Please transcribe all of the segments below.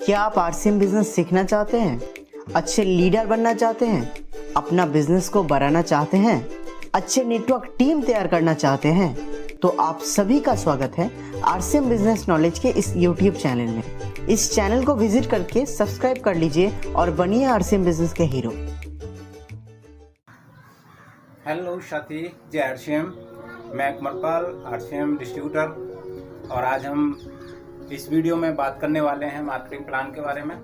क्या आप RCM business सीखना चाहते हैं? अच्छे लीडर बनना चाहते हैं? अपना बिजनेस को बढ़ाना चाहते हैं? अच्छे नेटवर्क टीम तैयार करना चाहते हैं? तो आप सभी का स्वागत है आरसीएम बिजनेस नॉलेज के इस यूट्यूब चैनल में। इस चैनल को विजिट करके सब्सक्राइब कर लीजिए और बनिए आरसीएम बिजनेस के हीरो। हेलो साथी, जय आरसीएम। मैं कुमारपाल, आरसीएम डिस्ट्रीब्यूटर, और आज हम इस वीडियो में बात करने वाले हैं मार्केटिंग प्लान के बारे में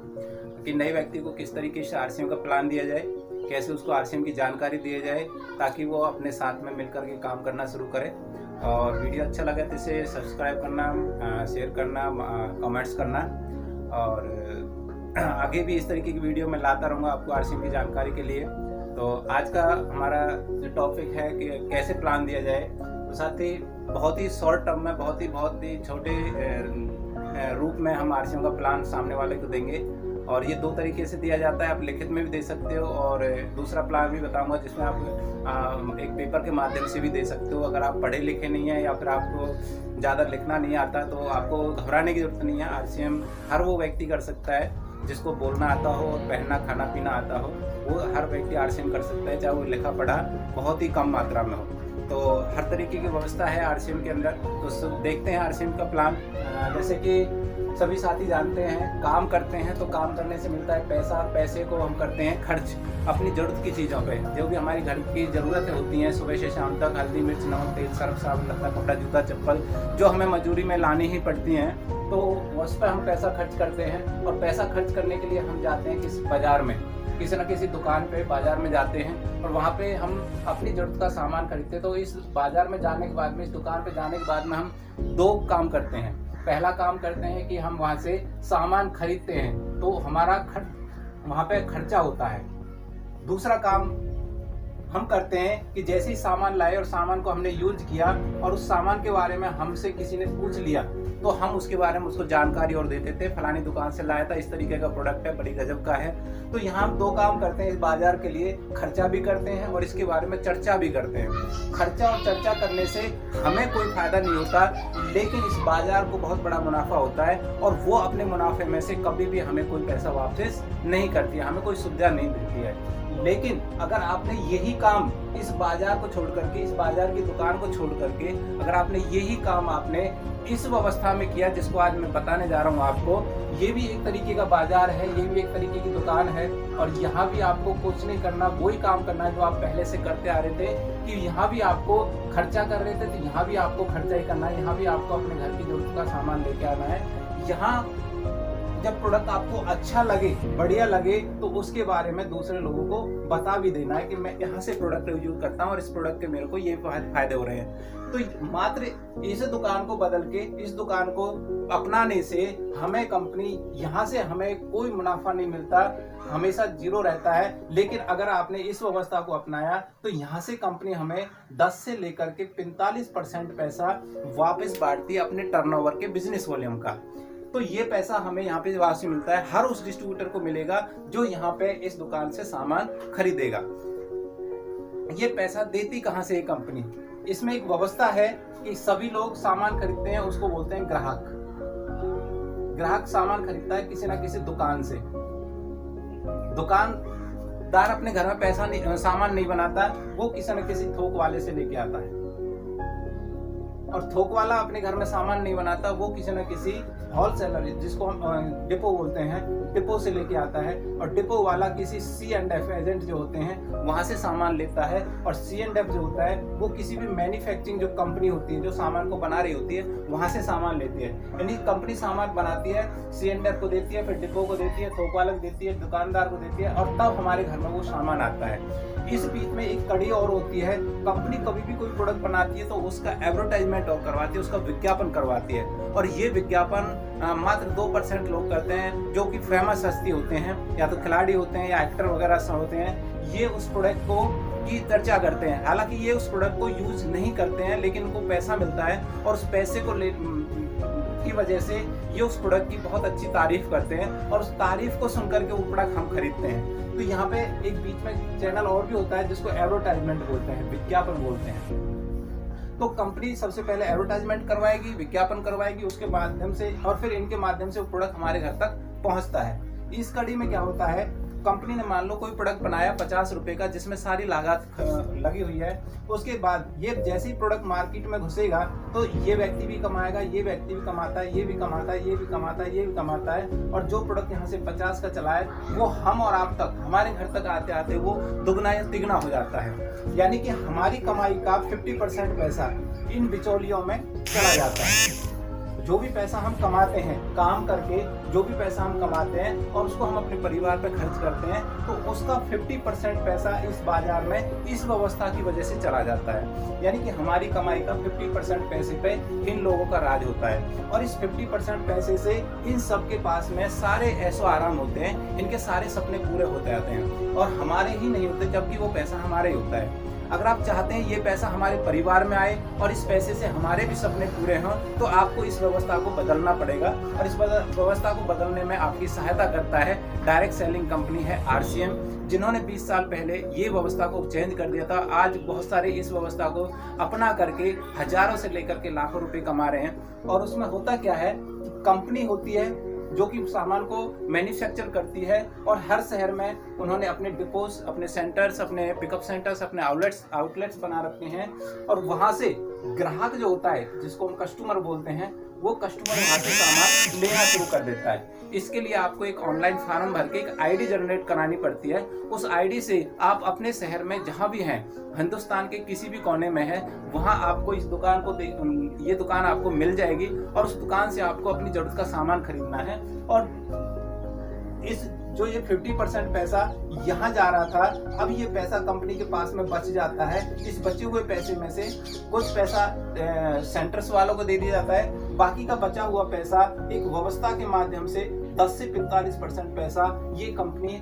कि नए व्यक्ति को किस तरीके से आरसीएम का प्लान दिया जाए, कैसे उसको आरसीएम की जानकारी दी जाए ताकि वो अपने साथ में मिलकर के काम करना शुरू करे। और वीडियो अच्छा लगे तो इसे सब्सक्राइब करना, शेयर करना, कमेंट्स करना, और आगे भी इस तरीके की वीडियो मैं लाता रहूँगा आपको आरसीएम की जानकारी के लिए। तो आज का हमारा जो टॉपिक है कि कैसे प्लान दिया जाए, तो साथ ही बहुत ही शॉर्ट टर्म में बहुत ही छोटे रूप में हम आरसीएम का प्लान सामने वाले को देंगे। और ये दो तरीके से दिया जाता है, आप लिखित में भी दे सकते हो और दूसरा प्लान भी बताऊंगा जिसमें आप एक पेपर के माध्यम से भी दे सकते हो। अगर आप पढ़े लिखे नहीं हैं या फिर आपको ज़्यादा लिखना नहीं आता तो आपको घबराने की जरूरत नहीं है। आरसीएम हर वो व्यक्ति कर सकता है जिसको बोलना आता हो और पहनना खाना पीना आता हो, वो हर व्यक्ति आरसीएम कर सकता है, चाहे वो लिखा पढ़ा बहुत ही कम मात्रा में हो। तो हर तरीके की व्यवस्था है आरसीएम के अंदर। तो सब देखते हैं आरसीएम का प्लान। जैसे कि सभी साथी जानते हैं, काम करते हैं तो काम करने से मिलता है पैसा। पैसे को हम करते हैं खर्च अपनी ज़रूरत की चीज़ों पे, जो भी हमारी घर की ज़रूरतें होती हैं सुबह से शाम तक, हल्दी मिर्च नमक तेल सर्फ साबुन लत्ता कपड़ा जूता चप्पल, जो हमें मजदूरी में लानी ही पड़ती हैं, तो उस पर हम पैसा खर्च करते हैं। और पैसा खर्च करने के लिए हम जाते हैं किसी बाज़ार में, किसी न किसी दुकान पे बाजार में जाते हैं और वहाँ पे हम अपनी ज़रूरत का सामान खरीदते हैं। तो इस बाजार में जाने के बाद में, इस दुकान पे जाने के बाद में हम दो काम करते हैं। पहला काम करते हैं कि हम वहाँ से सामान खरीदते हैं, तो हमारा वहाँ पे खर्चा होता है। दूसरा काम हम करते हैं कि जैसे ही सामान लाए और सामान को हमने यूज किया और उस सामान के बारे में हमसे किसी ने पूछ लिया तो हम उसके बारे में उसको जानकारी और देते थे, फलानी दुकान से लाया था, इस तरीके का प्रोडक्ट है, बड़ी गजब का है। तो यहाँ हम दो काम करते हैं इस बाजार के लिए, खर्चा भी करते हैं और इसके बारे में चर्चा भी करते हैं। खर्चा और चर्चा करने से हमें कोई फायदा नहीं होता, लेकिन इस बाजार को बहुत बड़ा मुनाफा होता है और वो अपने मुनाफे में से कभी भी हमें कोई पैसा वापस नहीं करती है, हमें कोई सुविधा नहीं देती है। लेकिन अगर आपने यही काम इस बाजार को छोड़ करके, इस बाजार की दुकान को छोड़ करके, अगर आपने यही काम आपने इस व्यवस्था में किया जिसको आज मैं बताने जा रहा हूँ आपको, ये भी एक तरीके का बाजार है, ये भी एक तरीके की दुकान है। और यहाँ भी आपको कुछ नहीं करना, वही काम करना है जो आप पहले से करते आ रहे थे। कि यहाँ भी आपको खर्चा कर रहे थे तो यहाँ भी आपको खर्चा ही करना है, यहाँ भी आपको अपने घर की जरूरत का सामान लेके आना है। यहाँ जब प्रोडक्ट आपको अच्छा लगे, बढ़िया लगे, तो उसके बारे में दूसरे लोगों को बता भी देना है कि मैं यहाँ से प्रोडक्ट यूज करता हूँ और इस प्रोडक्ट के मेरे को ये फायदे हो रहे हैं। तो मात्र इस दुकान को बदल के इस दुकान को अपनाने से हमें कंपनी, यहाँ से हमें कोई मुनाफा नहीं मिलता, हमेशा जीरो रहता है। लेकिन अगर आपने इस व्यवस्था को अपनाया तो यहाँ से कंपनी हमें 10 से लेकर के 45% पैसा वापस बांटती है अपने टर्नओवर के बिजनेस वॉल्यूम का। तो ये पैसा हमें यहाँ पे वापस मिलता है, हर उस डिस्ट्रीब्यूटर को मिलेगा जो यहाँ पे इस दुकान से सामान खरीदेगा। ये पैसा देती कहाँ से ये कंपनी? इसमें एक व्यवस्था है कि सभी लोग सामान खरीदते हैं, उसको बोलते हैं ग्राहक। ग्राहक सामान खरीदता है किसी ना किसी दुकान से। दुकानदार अपने घर में सामान नहीं बनाता, वो किसी न किसी थोक वाले से लेके आता है। और थोक वाला अपने घर में सामान नहीं बनाता, वो किसी न किसी होलसेलर, जिसको हम डिपो बोलते हैं, डिपो से लेके आता है। और डिपो वाला किसी C&F एजेंट जो होते हैं वहां से सामान लेता है। और C&F जो होता है वो किसी भी मैन्युफैक्चरिंग जो कंपनी होती है, जो सामान को बना रही होती है, वहां से सामान लेती है। यानी कंपनी सामान बनाती है, C&F को देती है, फिर डिपो को देती है, थोक वाले को देती है, दुकानदार को देती है, और तब हमारे घर में वो सामान आता है। इस बीच में एक कड़ी और होती है, कंपनी कभी भी कोई प्रोडक्ट बनाती है तो उसका एडवर्टाइजमेंट और करवाती है, उसका विज्ञापन करवाती है। और ये विज्ञापन मात्र 2% लोग करते हैं, जो कि फेमस हस्ती होते हैं, या तो खिलाड़ी होते हैं या एक्टर वगैरह होते हैं। ये उस प्रोडक्ट को की चर्चा करते हैं, हालांकि ये उस प्रोडक्ट को यूज नहीं करते हैं, लेकिन उनको पैसा मिलता है और उस पैसे को की वजह से ये उस प्रोडक्ट की बहुत अच्छी तारीफ करते हैं और उस तारीफ को सुनकर के वो प्रोडक्ट हम खरीदते हैं। तो यहाँ पे एक बीच में चैनल और भी होता है जिसको एडवर्टाइजमेंट बोलते हैं, विज्ञापन बोलते हैं। तो कंपनी सबसे पहले एडवर्टाइजमेंट करवाएगी, विज्ञापन करवाएगी, उसके माध्यम से और फिर इनके माध्यम से वो प्रोडक्ट हमारे घर तक पहुंचता है। इस कड़ी में क्या होता है, कंपनी ने मान लो कोई प्रोडक्ट बनाया 50 रुपए का, जिसमें सारी लागत लगी हुई है। उसके बाद ये जैसे ही प्रोडक्ट मार्केट में घुसेगा तो ये व्यक्ति भी कमाएगा, ये व्यक्ति भी कमाता है, ये भी कमाता है, ये भी कमाता है, ये भी कमाता है, और जो प्रोडक्ट यहाँ से 50 का चला है वो हम और आप तक, हमारे घर तक आते आते वो दुगना या तिगुना हो जाता है। यानी कि हमारी कमाई का 50% पैसा इन बिचौलियों में चला जाता है। जो भी पैसा हम कमाते हैं काम करके, जो भी पैसा हम कमाते हैं और उसको हम अपने परिवार पे खर्च करते हैं, तो उसका 50% पैसा इस बाजार में इस व्यवस्था की वजह से चला जाता है। यानी कि हमारी कमाई का 50% पैसे पे इन लोगों का राज होता है, और इस 50% पैसे से इन सब के पास में सारे ऐशो आराम होते हैं, इनके सारे सपने पूरे होते जाते हैं, और हमारे ही नहीं होते, जबकि वो पैसा हमारे ही होता है। अगर आप चाहते हैं ये पैसा हमारे परिवार में आए और इस पैसे से हमारे भी सपने पूरे हों, तो आपको इस व्यवस्था को बदलना पड़ेगा, और इस व्यवस्था को बदलने में आपकी सहायता करता है डायरेक्ट सेलिंग कंपनी है RCM, जिन्होंने 20 साल पहले ये व्यवस्था को चेंज कर दिया था। आज बहुत सारे इस व्यवस्था को अपना करके हजारों से लेकर के लाखों रुपए कमा रहे हैं। और उसमें होता क्या है, कंपनी होती है जो कि सामान को मैन्युफैक्चर करती है, और हर शहर में उन्होंने अपने डिपोज, अपने सेंटर्स, अपने पिकअप सेंटर्स, अपने आउटलेट्स बना रखे हैं, और वहां से ग्राहक जो होता है, जिसको हम कस्टमर बोलते हैं, वो कस्टमर वहां से सामान लेना शुरू कर देता है। इसके लिए आपको एक ऑनलाइन फॉर्म भर के एक आईडी जनरेट करानी पड़ती है। उस आईडी से आप अपने शहर में जहां भी हैं, हिंदुस्तान के किसी भी कोने में है, वहां आपको इस दुकान को ये दुकान आपको मिल जाएगी, और उस दुकान से आपको अपनी जरूरत का सामान खरीदना है। और इस जो ये 50% पैसा यहाँ जा रहा था, अब ये पैसा कंपनी के पास में बच जाता है। इस बचे हुए पैसे में से कुछ पैसा सेंटर्स वालों को दे दिया जाता है, बाकी का बचा हुआ पैसा एक व्यवस्था के माध्यम से 10 से 45% पैसा ये कंपनी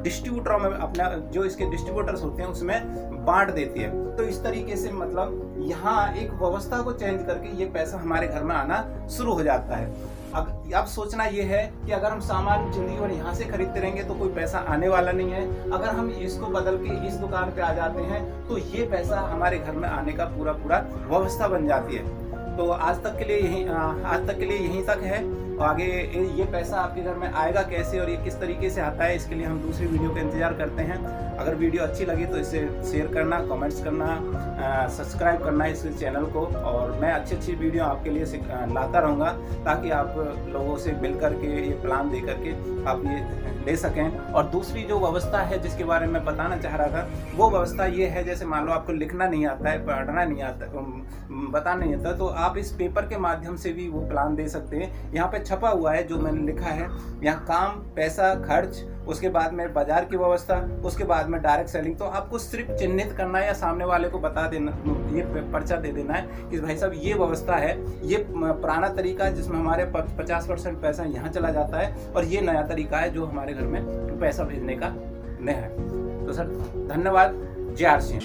डिस्ट्रीब्यूटरों में, अपना जो इसके डिस्ट्रीब्यूटर्स होते हैं उसमें बांट देती है। तो इस तरीके से मतलब यहाँ एक व्यवस्था को चेंज करके ये पैसा हमारे घर में आना शुरू हो जाता है। अब सोचना ये है कि अगर हम सामान जिंदगी भर यहाँ से खरीदते रहेंगे तो कोई पैसा आने वाला नहीं है। अगर हम इसको बदल के इस दुकान पे आ जाते हैं तो ये पैसा हमारे घर में आने का पूरा व्यवस्था बन जाती है। तो आज तक के लिए यहीं तक है। आगे ये पैसा आपके घर में आएगा कैसे और ये किस तरीके से आता है, इसके लिए हम दूसरी वीडियो का इंतजार करते हैं। अगर वीडियो अच्छी लगी तो इसे शेयर करना, कमेंट्स करना, सब्सक्राइब करना इस चैनल को, और मैं अच्छी वीडियो आपके लिए लाता रहूँगा, ताकि आप लोगों से मिल करके ये प्लान दे करके आप ये ले सकें। और दूसरी जो व्यवस्था है जिसके बारे में बताना चाह रहा था, वो व्यवस्था ये है, जैसे मान लो आपको लिखना नहीं आता है, पढ़ना नहीं आता, बताना नहीं आता, तो आप इस पेपर के माध्यम से भी वो प्लान दे सकते हैं। यहाँ पे छपा हुआ है जो मैंने लिखा है, यहाँ काम, पैसा, खर्च, उसके बाद में बाजार की व्यवस्था, उसके बाद में डायरेक्ट सेलिंग। तो आपको सिर्फ चिन्हित करना है या सामने वाले को बता देना, ये पर्चा दे देना है कि भाई साहब ये व्यवस्था है, ये पुराना तरीका है जिसमें हमारे 50% पैसा यहाँ चला जाता है, और ये नया तरीका है जो हमारे घर में पैसा भेजने का नया है। तो सर धन्यवाद। जय RCM।